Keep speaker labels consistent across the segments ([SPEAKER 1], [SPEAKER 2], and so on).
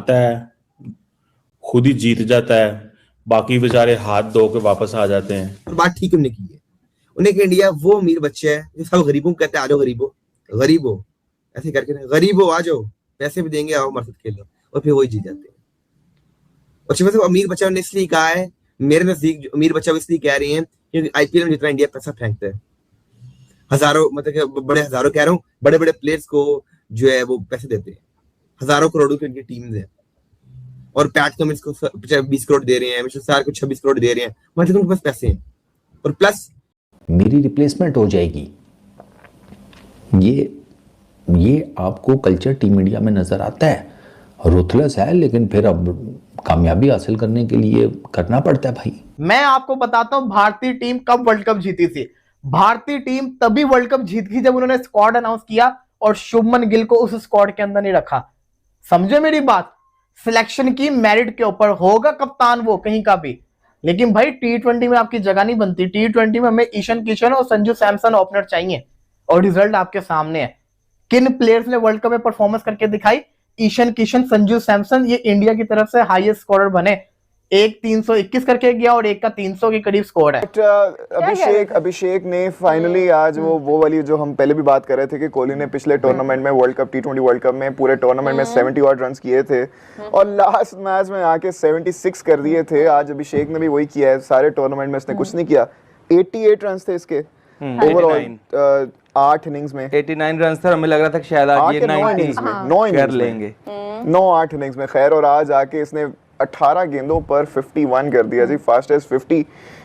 [SPEAKER 1] आता है, खुद ही जीत जाता है, बाकी बेचारे हाथ धो के वापस आ जाते हैं।
[SPEAKER 2] और बात ठीक उन्होंने की है, उन्हें कि इंडिया वो अमीर बच्चे है जो सब गरीबों को कहते हैं, आ जाओ गरीबो गरीबो, ऐसे करके ना, गरीबो आ जाओ, पैसे भी देंगे, आओ हमारे साथ खेलो, और फिर वही जीत जाते हैं। और शिवा से अमीर बच्चा ने इसलिए कहा है, मेरे नजदीक अमीर बच्चा वो इसलिए कह रही है क्योंकि आईपीएल में जितना इंडिया पैसा फेंकता है, हजारों, मतलब कि बड़े हजारों कह रहा हूँ, बड़े बड़े प्लेयर्स को जो है वो पैसे देते हैं, हजारों करोड़ों की उनकी टीम्स है, और पैट कमिंस को 20 करोड़ दे रहे हैं, मिशेल स्टार्क को 26 करोड़ दे रहे हैं, मतलब उनके पास पैसे हैं, और प्लस
[SPEAKER 3] मेरी रिप्लेसमेंट हो जाएगी। ये आपको कल्चर टीम इंडिया में नजर आता है, रुथलेस है, लेकिन फिर अब कामयाबी हासिल करने के लिए करना पड़ता है भाई।
[SPEAKER 4] मैं आपको बताता हूं भारतीय टीम कब वर्ल्ड कप जीती थी। भारतीय टीम तभी वर्ल्ड कप जीत गई जब उन्होंने स्क्वाड अनाउंस किया और शुभमन गिल को उस स्क्वाड के अंदर नहीं रखा। समझे मेरी बात? सिलेक्शन की मेरिट के ऊपर होगा कप्तान वो कहीं का भी, लेकिन भाई T20 में आपकी जगह नहीं बनती। T20 में हमें ईशान किशन और संजू सैमसन ओपनर चाहिए, और रिजल्ट आपके सामने है। किन प्लेयर्स ने वर्ल्ड कप में परफॉर्मेंस करके दिखाई? ईशान किशन, संजू सैमसन, ये इंडिया की तरफ से हाईएस्ट स्कोरर बने। एक 321 करके गया और एक का 300 के करीब स्कोर है।
[SPEAKER 5] अभिषेक ने फाइनली आज वो वाली जो हम पहले भी बात कर रहे थे कि कोहली ने पिछले टूर्नामेंट में world cup T20 world cup में पूरे टूर्नामेंट में 70 ऑड रन किए थे और लास्ट मैच में आके 76 कर दिए थे। आज अभिषेक ने भी वही किया है, सारे टूर्नामेंट में इसने कुछ नहीं किया। 88 रन थे इसके ओवरऑल 8 इनिंग्स में।
[SPEAKER 6] 89 रन था, हमें लग रहा था कि शायद आज ये 90 कर लेंगे,
[SPEAKER 5] 9-8 इनिंग्स में। खैर, और आज आके इसने 18 गेंदों पर 51 कर दिया जी, फास्टेस्ट 50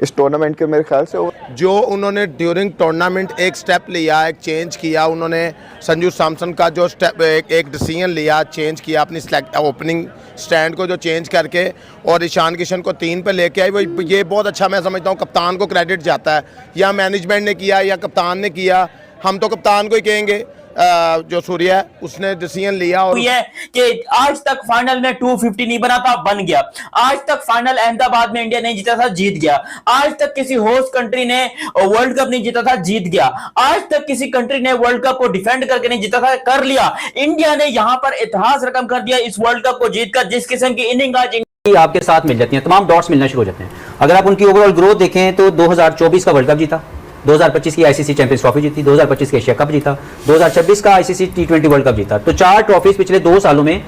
[SPEAKER 5] इस टूर्नामेंट के मेरे ख्याल से।
[SPEAKER 7] जो उन्होंने ड्यूरिंग टूर्नामेंट एक स्टेप लिया, एक चेंज किया उन्होंने, संजू सैमसन का जो स्टेप एक डिसीजन लिया, चेंज किया अपनी ओपनिंग स्टैंड को जो चेंज करके, और ईशान किशन को 3 पे लेके आई, वो ये बहुत अच्छा मैं समझता हूँ। कप्तान को क्रेडिट जाता है, या मैनेजमेंट ने किया या कप्तान ने किया, हम तो कप्तान को ही कहेंगे। जो सूर्या है उसने डिसीजन लिया, और
[SPEAKER 8] ये कि आज तक फाइनल में 250 नहीं बना था, बन गया। आज तक फाइनल अहमदाबाद में इंडिया नहीं जीता था, जीत गया। आज तक किसी होस्ट कंट्री ने वर्ल्ड कप नहीं जीता था, जीत गया। आज तक किसी कंट्री ने वर्ल्ड कप को डिफेंड करके नहीं जीता था, कर लिया। इंडिया ने यहां पर इतिहास रकम कर दिया इस वर्ल्ड कप को जीतकर। जिस किस्म की इनिंग आज
[SPEAKER 9] आपके साथ मिल जाती हैं, तमाम डॉट्स मिलना शुरू हो जाते हैं। अगर आप उनकी ओवरऑल ग्रोथ देखें तो 2024 का वर्ल्ड कप जीता, 2025 की आईसीसी चैंपियंस ट्रॉफी जीती, 2025 का एशिया कप जीता, 2026 का आईसीसी T20 वर्ल्ड कप जीता। तो 4 ट्रॉफीज पिछले 2 सालों में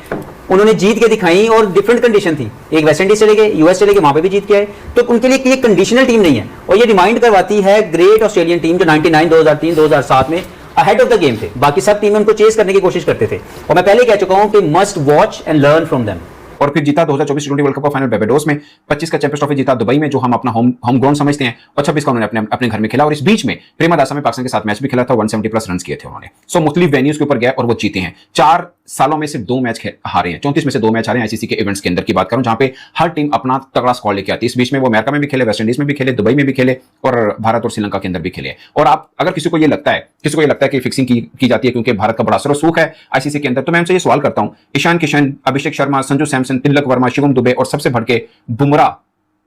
[SPEAKER 9] उन्होंने जीत के दिखाई, और डिफरेंट कंडीशन थी। एक वेस्ट इंडीज चले गए, यूएस चले गए, वहां पे भी जीत के आए। तो उनके लिए ये कंडीशनल टीम नहीं है, और ये रिमाइंड करवाती है ग्रेट ऑस्ट्रेलियन टीम जो 99, 2003, 2007 में अहेड ऑफ द गेम थे। बाकी सब टीमें उनको चेस करने की कोशिश करते थे, और मैं पहले कह चुका हूं कि must watch and learn from them.
[SPEAKER 3] और फिर जीता 2024 T20 वर्ल्ड कप का फाइनल बारबाडोस में, 25 का चैंपियंस ट्रॉफी जीता दुबई में, जो हम अपना होम ग्राउंड समझते हैं, और 26 का उन्होंने अपने घर में खेला। और इस बीच में प्रेमदासा में पाकिस्तान के साथ मैच भी खेला था, 170 प्लस रन किए थे उन्होंने। सो मुख्तलिफ वेन्यूज के ऊपर गए और वो जीते हैं। 4 सालों में सिर्फ 2 मैच हारे हैं, 34 में से 2 मैच हारे हैं। आईसीसी के इवेंट्स के अंदर की बात करूं, जहां पे हर टीम अपना तगड़ा स्क्वाड लेके आती है। इस बीच में वो अमेरिका में भी खेले, वेस्ट इंडीज में भी खेले, दुबई में भी खेले, और भारत और श्रीलंका के अंदर भी खेले। और आप अगर किसी को ये लगता है कि फिक्सिंग की जाती है क्योंकि भारत का बड़ा रसूख है आईसीसी के अंदर, तो मैं उनसे ये सवाल करता हूं, ईशान किशन, अभिषेक शर्मा, संजू सैमसन, तिलक वर्मा, शिवम दुबे, और सबसे बढ़ के बुमराह,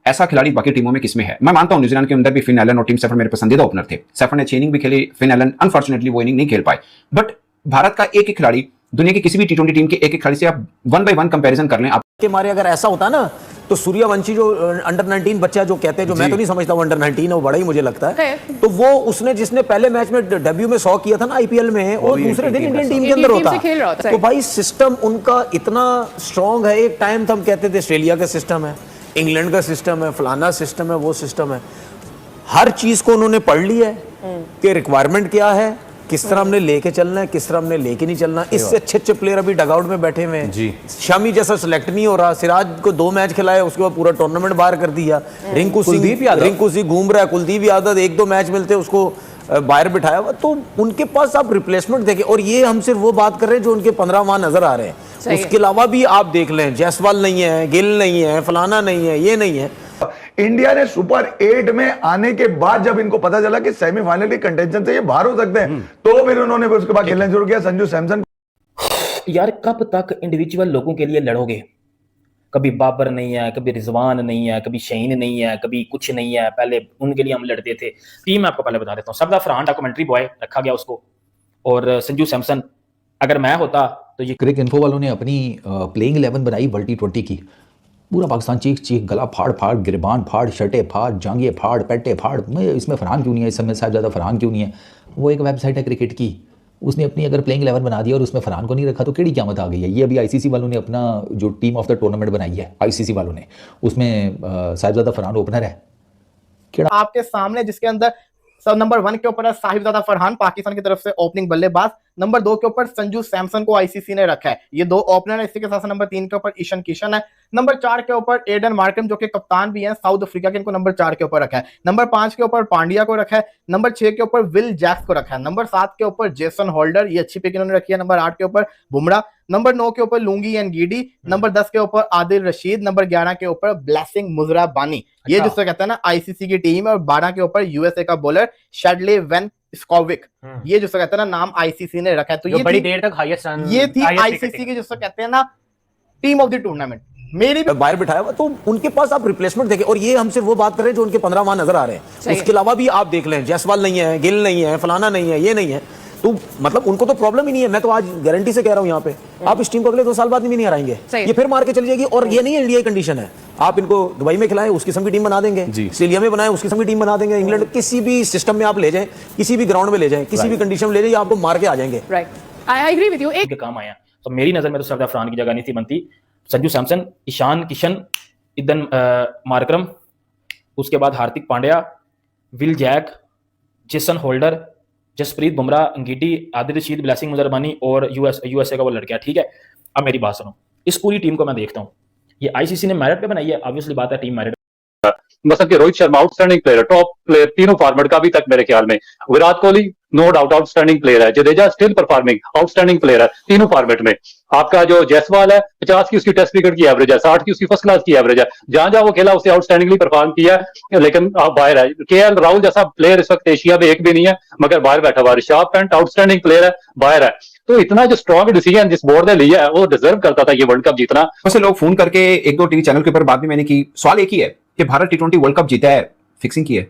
[SPEAKER 3] ऐसा खिलाड़ी बाकी टीमों में किसमें है? मैं मानता हूं न्यूजीलैंड के अंदर भी फिन एलन और टीम सेफर मेरे पसंदीदा ओपनर थे। सेफर ने 6 इनिंग भी खेली, फिन एलन अनफॉर्चुनेटली वो इनिंग नहीं खेल पाए। बट भारत का एक खिलाड़ी दुनिया की किसी भी T20 टीम के एक खिलाड़ी से आप 1 by 1 कंपैरिजन कर लें आप
[SPEAKER 10] के मारे, अगर ऐसा होता ना तो सूर्यवंशी जो अंडर 19 बच्चा जो कहते हैं, जो मैं तो नहीं समझता वो अंडर 19 है, वो बड़ा ही मुझे लगता है, तो वो उसने जिसने पहले मैच में डेब्यू में 100 किया था ना आईपीएल में, और दूसरे दिन इंडियन टीम के अंदर होता। तो भाई सिस्टम उनका इतना स्ट्रांग है। एक टाइम था हम कहते थे ऑस्ट्रेलिया का सिस्टम है, इंग्लैंड का सिस्टम है, फलाना सिस्टम है, वो सिस्टम है। हर चीज को उन्होंने पढ़ लिया है कि रिक्वायरमेंट क्या है, किस तरह हमने लेके चलना है, किस तरह हमने लेके नहीं चलना। इससे अच्छे प्लेयर अभी डगआउट में बैठे हुए हैं। शामी जैसा सिलेक्ट नहीं हो रहा, सिराज को 2 मैच खिलाए, उसके बाद पूरा टूर्नामेंट बाहर कर दिया। रिंकू सिंह घूम रहा है, कुलदीप यादव 1-2 मैच मिलते उसको बाहर बिठाया हुआ। तो उनके पास आप रिप्लेसमेंट देखें, और ये हम सिर्फ वो बात कर रहे हैं जो उनके 15 वहां नजर आ रहे हैं। उसके अलावा भी आप देख लें, जायसवाल नहीं है, गिल नहीं है, फलाना नहीं है, ये नहीं है।
[SPEAKER 11] इंडिया ने सुपर 8 में आने के बाद जब इनको पता चला कि सेमीफाइनल की कंटेंशन से ये बाहर हो सकते हैं, तो फिर उन्होंने उसके बाद खेलना शुरू किया। संजू सैमसन,
[SPEAKER 12] यार कब तक इंडिविजुअल लोगों के लिए लड़ोगे? कभी बाबर नहीं है, कभी रिजवान नहीं है, कभी शहीन नहीं है, कभी कुछ नहीं है। पहले उनके लिए हम लड़ते थे। टीम आपको पहले बता देता हूँ। सबदा फरहान डॉक्यूमेंट्री बॉय रखा गया उसको, और संजू सैमसन। अगर मैं होता तो ये
[SPEAKER 10] क्रिक इन्फो वालों ने अपनी प्लेइंग 11 बनाई वर्ल्ड T20 की, पूरा पाकिस्तान चीख चीख, गला फाड़ फाड़, गिरबान फाड़, शर्टें फाड़, जांघें फाड़, पेटे फाड़, मैं इसमें फरहान क्यों नहीं है, इस समय साहब ज़्यादा फरहान क्यों नहीं है। वो एक वेबसाइट है क्रिकेट की, उसने अपनी अगर प्लेइंग 11 बना दिया और उसमें फरहान को नहीं रखा तो केड़ी क़यामत आ गई है। ये अभी आईसीसी वालों ने अपना जो टीम ऑफ द टूर्नामेंट बनाई है आईसीसी वालों ने, उसमें साहिबजादा फरहान ओपनर है।
[SPEAKER 4] आपके सामने जिसके अंदर नंबर 1 के ऊपर है साहिबजादा फरहान, पाकिस्तान की तरफ से ओपनिंग बल्लेबाज। नंबर 2 के ऊपर संजू सैमसन को आईसीसी ने रखा है, ये 2 ओपनर है। इसी के साथ नंबर 3 के ऊपर ईशान किशन है। नंबर 4 के ऊपर एडन मार्करम जो कि कप्तान भी हैं साउथ अफ्रीका के, इनको नंबर 4 के ऊपर रखा है। नंबर 5 के ऊपर पांड्या को रखा है। नंबर 6 के ऊपर विल जैक्स को रखा है। नंबर 7 के ऊपर जेसन होल्डर, ये अच्छी पिक इन्होंने रखी है। नंबर 8 के ऊपर बुमराह। नंबर 9 के ऊपर लुंगी एंड गीडी। नंबर 10 के ऊपर आदिल रशीद। नंबर 11 के ऊपर ब्लेसिंग मुजरा बानी, ये जिससे कहते हैं ना आईसीसी की टीम है। और 12 के ऊपर यूएसए का बॉलर शेडले वेन स्कोविक, ये जिससे कहते हैं ना नाम आईसीसी ने रखा है। तो ये
[SPEAKER 12] बड़ी देर तक हाईएस्ट रन,
[SPEAKER 4] ये थी आईसीसी की जिससे कहते हैं ना टीम ऑफ द टूर्नामेंट। मेरी
[SPEAKER 10] बाहर बिठाया हुआ, तो उनके पास आप रिप्लेसमेंट देखें। और ये हमसे वो बात कर रहे हैं जो उनके 15 वहां नजर आ रहे हैं। उसके अलावा भी आप देख लें, जयसवाल नहीं है, गिल नहीं है, फलाना नहीं है, ये नहीं है, तो मतलब उनको तो प्रॉब्लम ही नहीं है। मैं तो आज गारंटी से कह रहा हूं यहाँ पे, आप इस टीम को अगले 2 साल बाद भी नहीं हराएंगे, ये फिर मार के चली जाएगी। और ये नहीं इंडिया की कंडीशन है, आप इनको दुबई में खिलाएं उस किस्म की टीम बना देंगे, ऑस्ट्रेलिया में बनाएं उस किस्म की टीम बना देंगे, इंग्लैंड किसी भी सिस्टम में आप ले जाएं, किसी भी ग्राउंड में ले जाएं, किसी भी कंडीशन में ले जाएं, आपको मार के आ जाएंगे।
[SPEAKER 4] I agree with you.
[SPEAKER 12] एक काम आया तो मेरी नजर में तो सरदार फरहान की जगह नहीं थी बनती। संजू सैमसन, ईशान किशन, इदन मार्करम, उसके बाद Hardik Pandya, Will Jacks, Jason Holder, Jasprit Bumrah, Ngidi, Adil Rashid, Blessing Muzarabani और यूएसए का वो लड़का। ठीक है, अब मेरी बात सुनो, इस पूरी टीम को मैं देखता हूँ, ये आईसीसी ने मेरिट पे बनाई है, ऑब्वियसली बात है टीम मेरिट।
[SPEAKER 13] मतलब कि Rohit Sharma outstanding player, top player तीनों फॉर्मेट का अभी तक मेरे ख्याल में। Virat Kohli no doubt outstanding player है। Jadeja still performing, outstanding player है तीनों फॉर्मेट में। आपका जो जायसवाल है 50 की उसकी टेस्ट क्रिकेट की एवरेज है, 60 की उसकी फर्स्ट क्लास की एवरेज है। जहां जहां वो खेला उससे आउटस्टैंडिंगली परफॉर्म किया, लेकिन आप बाहर है। केएल राहुल जैसा प्लेयर इस वक्त एशिया में एक भी नहीं है, मगर बाहर बैठा हुआ। ऋषभ पंत आउटस्टैंडिंग प्लेयर है, बाहर है। तो इतना जो स्ट्रॉन्ग डिसीजन जिस बोर्ड ने लिया है वो डिजर्व करता था ये वर्ल्ड कप जीतना।
[SPEAKER 3] वैसे लोग फोन करके 1-2 टीवी चैनल के ऊपर बात भी मैंने की, सवाल एक ही है कि भारत T20 वर्ल्ड कप जीता है, फिक्सिंग की है,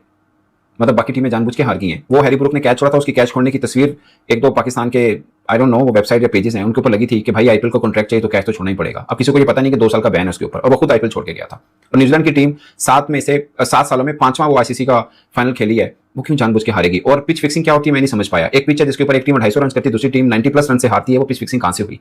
[SPEAKER 3] मतलब बाकी टीमें जानबूझ के हार गई हैं। वो हैरी ब्रूक ने कैच छोड़ा था, उसकी कैच छोड़ने की तस्वीर 1-2 पाकिस्तान के आई डोंट नो वो वेबसाइट या पेजेस हैं उनके ऊपर लगी थी कि भाई आईपीएल को कॉन्ट्रैक्ट चाहिए तो कैच तो छोड़ना ही पड़ेगा। अब किसी को ये पता नहीं कि 2 साल का बैन है उसके ऊपर, और वो खुद आईपीएल छोड़ के गया था। और न्यूजीलैंड की टीम 7 सालों में 5वां वो आईसीसी का फाइनल खेली है, वो क्यों जानबूझ के हारेगी? और पिच फिक्सिंग क्या होती है मैं नहीं समझ पाया। एक पिच है जिसके ऊपर एक टीम 250 रन करती है, दूसरी टीम 90+ रन से हारती है, वो पिच फिक्सिंग कहां से हुई?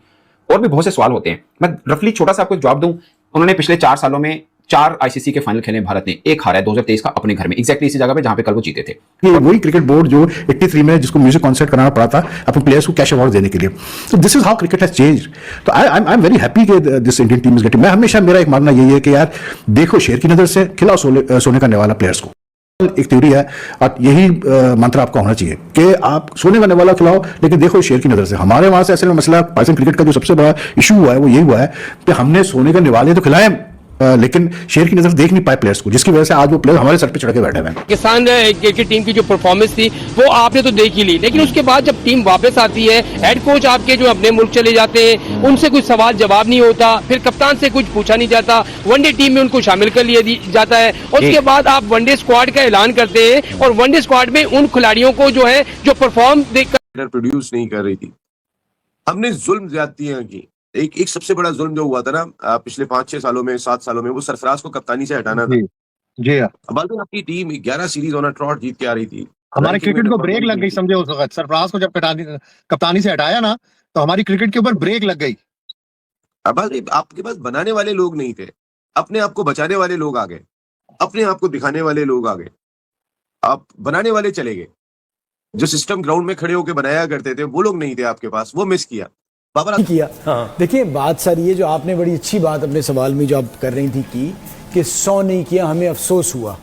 [SPEAKER 3] और भी बहुत से सवाल होते हैं। मैं रफली छोटा सा आपको जवाब दूं, उन्होंने पिछले 4 सालों में 4 आईसीसी के फाइनल खेले भारत ने, एक हारा है 2023 का अपने घर में, एग्जैक्टली इसी जगह पे जहां पे कल वो जीते थे।
[SPEAKER 14] ये वही क्रिकेट बोर्ड जो 83 में जिसको म्यूजिक कॉन्सर्ट कराना पड़ा था अपने प्लेयर्स को कैश अवार्ड देने के लिए। तो this is how cricket has changed. तो आई एम वेरी हैप्पी कि this Indian team is getting. मैं हमेशा मेरा एक मानना यही है कि यार देखो शेर की नजर से खिलाओ सोने का नेवाला प्लेयर्स को। एक थ्योरी है और यही मंत्र आपका होना चाहिए कि आप सोने का नेवाला खिलाओ लेकिन देखो शेर की नजर से। हमारे वहां से ऐसे मसला पाकिस्तान क्रिकेट का जो सबसे बड़ा इशू हुआ है वो यही हुआ है कि हमने सोने का नेवाले तो खिलाए लेकिन शेर की नजर देख नहीं पाए प्लेयर्स को, जिसकी वजह से आज वो प्लेयर हमारे सर पे चढ़ के बैठे हुए हैं।
[SPEAKER 15] पाकिस्तान क्रिकेट टीम की जो परफॉर्मेंस थी वो आपने तो देख ही ली, लेकिन उसके बाद जब टीम वापस आती है, हेड कोच आपके जो अपने मुल्क चले जाते हैं, उनसे कुछ सवाल जवाब नहीं होता, फिर कप्तान से कुछ पूछा नहीं जाता, वनडे टीम में उनको शामिल कर लिया जाता है, और उसके बाद आप वनडे स्क्वाड का ऐलान करते हैं और वनडे स्क्वाड में उन खिलाड़ियों को जो है जो परफॉर्म देखकर
[SPEAKER 16] प्रोड्यूस नहीं कर रही थी। हमने जुल्म ज्यादतियां की। एक सबसे बड़ा जुल्म जो हुआ था ना पिछले 5-6 सालों में, 7 सालों में, वो सरफराज को कप्तानी से हटाना था।
[SPEAKER 11] जी
[SPEAKER 16] बाल्कन अपनी टीम 11 सीरीज ऑन ट्रॉट जीत के आ रही थी।
[SPEAKER 11] हमारे क्रिकेट को ब्रेक लग गई, समझे उस वक्त सरफराज को जब कप्तानी से हटाया ना तो हमारी क्रिकेट के ऊपर ब्रेक लग गई।
[SPEAKER 16] अब आपके पास बनाने वाले लोग नहीं थे, अपने आप को बचाने वाले लोग आ गए, अपने आप को दिखाने वाले लोग आ गए, आप बनाने वाले चले गए। जो सिस्टम ग्राउंड में खड़े होकर बनाया करते थे वो लोग नहीं थे आपके पास, वो मिस किया
[SPEAKER 17] किया। हाँ। देखिए बात सारी है जो आपने बड़ी अच्छी बात अपने सवाल में जो आप कर रही थी कि 100 नहीं किया हमें अफसोस हुआ।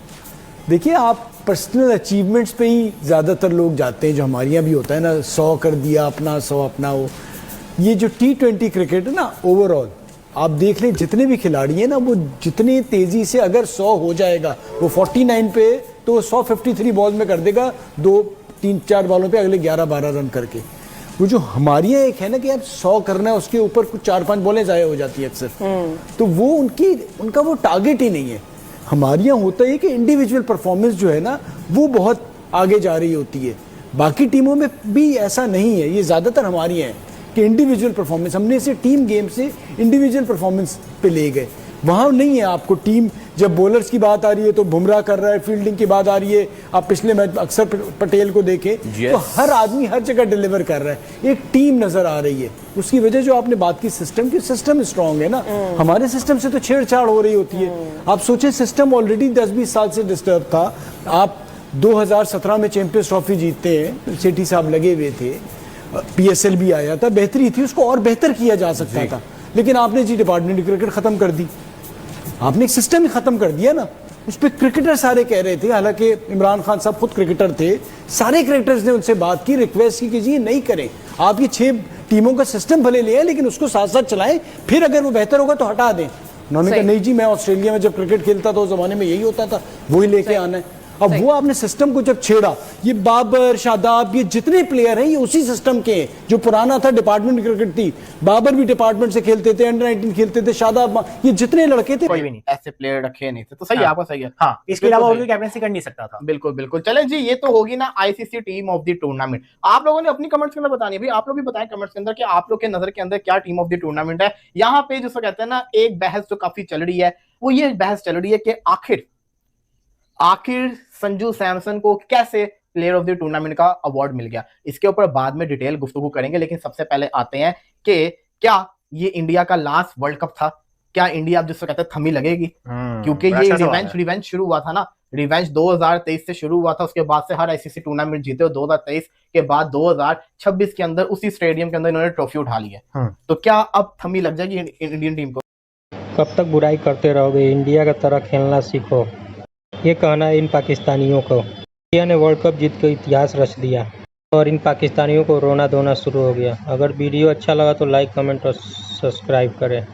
[SPEAKER 17] देखिए आप पर्सनल अचीवमेंट्स पे ही ज़्यादातर लोग जाते हैं, जो हमारे यहाँ भी होता है ना 100 कर दिया अपना 100 अपना। वो ये जो T20 क्रिकेट है ना ओवरऑल आप देख लें जितने भी खिलाड़ी हैं ना वो जितनी तेज़ी से अगर 100 हो जाएगा वो 49 पे तो 153 बॉल में कर देगा, 2-3-4 बॉलों पे अगले 11-12 रन करके। वो जो हमारी एक है ना कि आप 100 करना है उसके ऊपर कुछ 4-5 बॉलें ज़ाया हो जाती है अक्सर, तो वो उनका वो टारगेट ही नहीं है। हमारे यहाँ होता है कि इंडिविजुअल परफॉर्मेंस जो है ना वो बहुत आगे जा रही होती है, बाकी टीमों में भी ऐसा नहीं है। ये ज़्यादातर हमारी हैं कि इंडिविजुअल परफॉर्मेंस, हमने इसे टीम गेम से इंडिविजुअल परफॉर्मेंस पे ले गए। वहाँ नहीं है आपको टीम, जब बॉलर्स की बात आ रही है तो बुमराह कर रहा है, फील्डिंग की बात आ रही है, आप पिछले मैच में अक्सर पटेल को देखें तो हर आदमी हर जगह डिलीवर कर रहा है, एक टीम नजर आ रही है। उसकी वजह जो आपने बात की सिस्टम की, सिस्टम स्ट्रांग है ना, हमारे सिस्टम से तो छेड़छाड़ हो रही होती है। आप सोचें सिस्टम ऑलरेडी 10-20 साल से डिस्टर्ब था। आप 2017 में चैंपियंस ट्रॉफी जीतते हैं, सेठी साहब लगे हुए थे, PSL भी आया था, बेहतरी थी, उसको और बेहतर किया जा सकता था, लेकिन आपने जी डिपार्टमेंट क्रिकेट खत्म कर दी, आपने एक सिस्टम ही खत्म कर दिया ना। उस पर क्रिकेटर सारे कह रहे थे, हालांकि इमरान खान साहब खुद क्रिकेटर थे, सारे क्रिकेटर्स ने उनसे बात की, रिक्वेस्ट की कि जी ये नहीं करें, आप ये 6 टीमों का सिस्टम भले ले आए लेकिन उसको साथ साथ चलाएं, फिर अगर वो बेहतर होगा तो हटा दें। उन्होंने कहा नहीं जी, मैं ऑस्ट्रेलिया में जब क्रिकेट खेलता था उस जमाने में यही होता था, वही लेके आना है। अब वो आपने सिस्टम को जब छेड़ा, ये बाबर, शादाब, ये जितने प्लेयर हैं ये उसी सिस्टम के हैं जो पुराना था, डिपार्टमेंट क्रिकेट थी, बाबर भी डिपार्टमेंट से खेलते थे, अंडर 19 खेलते थे, शादाब, ये जितने लड़के थे
[SPEAKER 4] कोई भी नहीं ऐसे प्लेयर रखे नहीं थे। तो सही है, आपका सही है। हाँ,
[SPEAKER 12] इसके अलावा और भी कैप्टनसी कर नहीं सकता था।
[SPEAKER 4] बिल्कुल बिल्कुल। चले जी, ये तो होगी ना ICC team of the tournament. आप लोगों ने अपनी कमेंट्स के अंदर बतानी है भाई, आप लोग भी बताएं कमेंट्स के अंदर कि आप लोग के नजर के अंदर क्या टीम ऑफ द टूर्नामेंट है। यहाँ पे जिसको कहते हैं ना, एक बहस जो काफी चल रही है, वो ये बहस चल रही है कि आखिर संजू सैमसन को कैसे प्लेयर ऑफ द टूर्नामेंट का अवार्ड मिल गया। इसके ऊपर बाद में डिटेल गुफ्तगू करेंगे, लेकिन सबसे पहले आते हैं कि क्या ये इंडिया का लास्ट वर्ल्ड कप था, क्या इंडिया अब जिसको कहते हैं थमी लगेगी, क्योंकि ये रिवेंज शुरू हुआ था ना, रिवेंज 2023 से शुरू हुआ था, उसके बाद से हर ICC टूर्नामेंट जीते और 2023 के बाद 2026 के अंदर उसी स्टेडियम के अंदर इन्होंने ट्रॉफी उठा ली है। तो क्या अब थमी लग जाएगी इंडियन टीम को?
[SPEAKER 18] कब तक बुराई करते रहोगे, इंडिया की तरह खेलना सीखो, ये कहना है इन पाकिस्तानियों को। इंडिया ने वर्ल्ड कप जीत के इतिहास रच दिया और इन पाकिस्तानियों को रोना धोना शुरू हो गया। अगर वीडियो अच्छा लगा तो लाइक, कमेंट और सब्सक्राइब करें।